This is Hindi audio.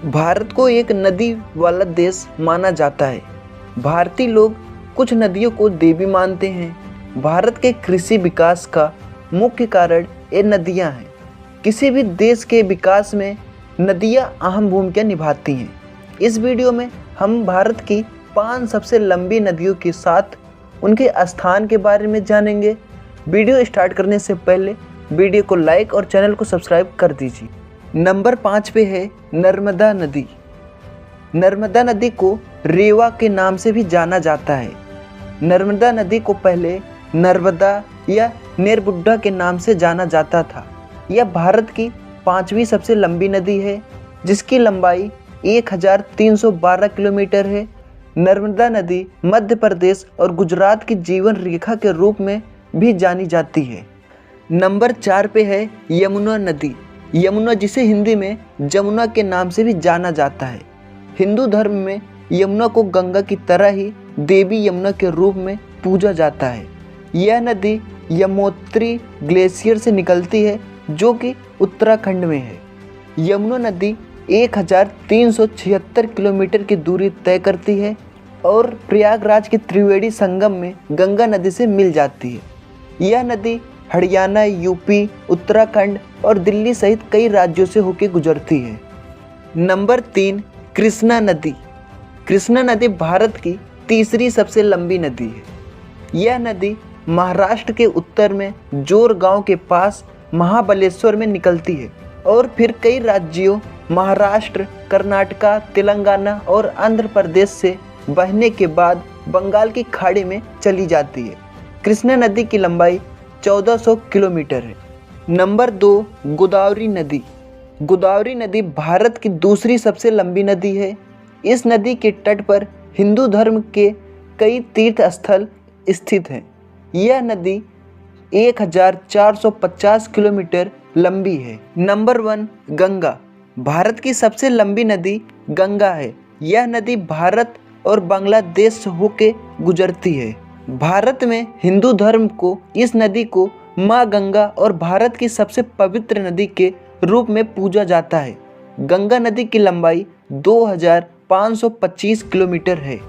भारत को एक नदी वाला देश माना जाता है। भारतीय लोग कुछ नदियों को देवी मानते हैं। भारत के कृषि विकास का मुख्य कारण ये नदियां हैं। किसी भी देश के विकास में नदियां अहम भूमिका निभाती हैं। इस वीडियो में हम भारत की 5 सबसे लंबी नदियों के साथ उनके स्थान के बारे में जानेंगे। वीडियो स्टार्ट करने से पहले वीडियो को लाइक और चैनल को सब्सक्राइब कर दीजिए। नंबर 5 पे है नर्मदा नदी। नर्मदा नदी को रेवा के नाम से भी जाना जाता है। नर्मदा नदी को पहले नर्मदा या नेरबुड्ढा के नाम से जाना जाता था। यह भारत की 5वीं सबसे लंबी नदी है, जिसकी लंबाई 1312 किलोमीटर है। नर्मदा नदी मध्य प्रदेश और गुजरात की जीवन रेखा के रूप में भी जानी जाती है। नंबर 4 पे है यमुना नदी। यमुना, जिसे हिंदी में जमुना के नाम से भी जाना जाता है। हिंदू धर्म में यमुना को गंगा की तरह ही देवी यमुना के रूप में पूजा जाता है। यह नदी यमुनोत्री ग्लेशियर से निकलती है, जो कि उत्तराखंड में है। यमुना नदी 1376 किलोमीटर की दूरी तय करती है और प्रयागराज के त्रिवेणी संगम में गंगा नदी से मिल जाती है। यह नदी हरियाणा, यूपी, उत्तराखंड और दिल्ली सहित कई राज्यों से होकर गुजरती है। नंबर 3 कृष्णा नदी। कृष्णा नदी भारत की तीसरी सबसे लंबी नदी है। यह नदी महाराष्ट्र के उत्तर में जोरगांव के पास महाबलेश्वर में निकलती है और फिर कई राज्यों महाराष्ट्र, कर्नाटका, तेलंगाना और आंध्र प्रदेश से बहने के बाद बंगाल की खाड़ी में चली जाती है। कृष्णा नदी की लंबाई 1400 किलोमीटर है। नंबर 2 गोदावरी नदी। गोदावरी नदी भारत की दूसरी सबसे लंबी नदी है। इस नदी के तट पर हिंदू धर्म के कई तीर्थ स्थल स्थित हैं। यह नदी 1450 किलोमीटर लंबी है। नंबर 1 गंगा। भारत की सबसे लंबी नदी गंगा है। यह नदी भारत और बांग्लादेश से होकर गुजरती है। भारत में हिंदू धर्म को इस नदी को माँ गंगा और भारत की सबसे पवित्र नदी के रूप में पूजा जाता है। गंगा नदी की लंबाई 2525 किलोमीटर है।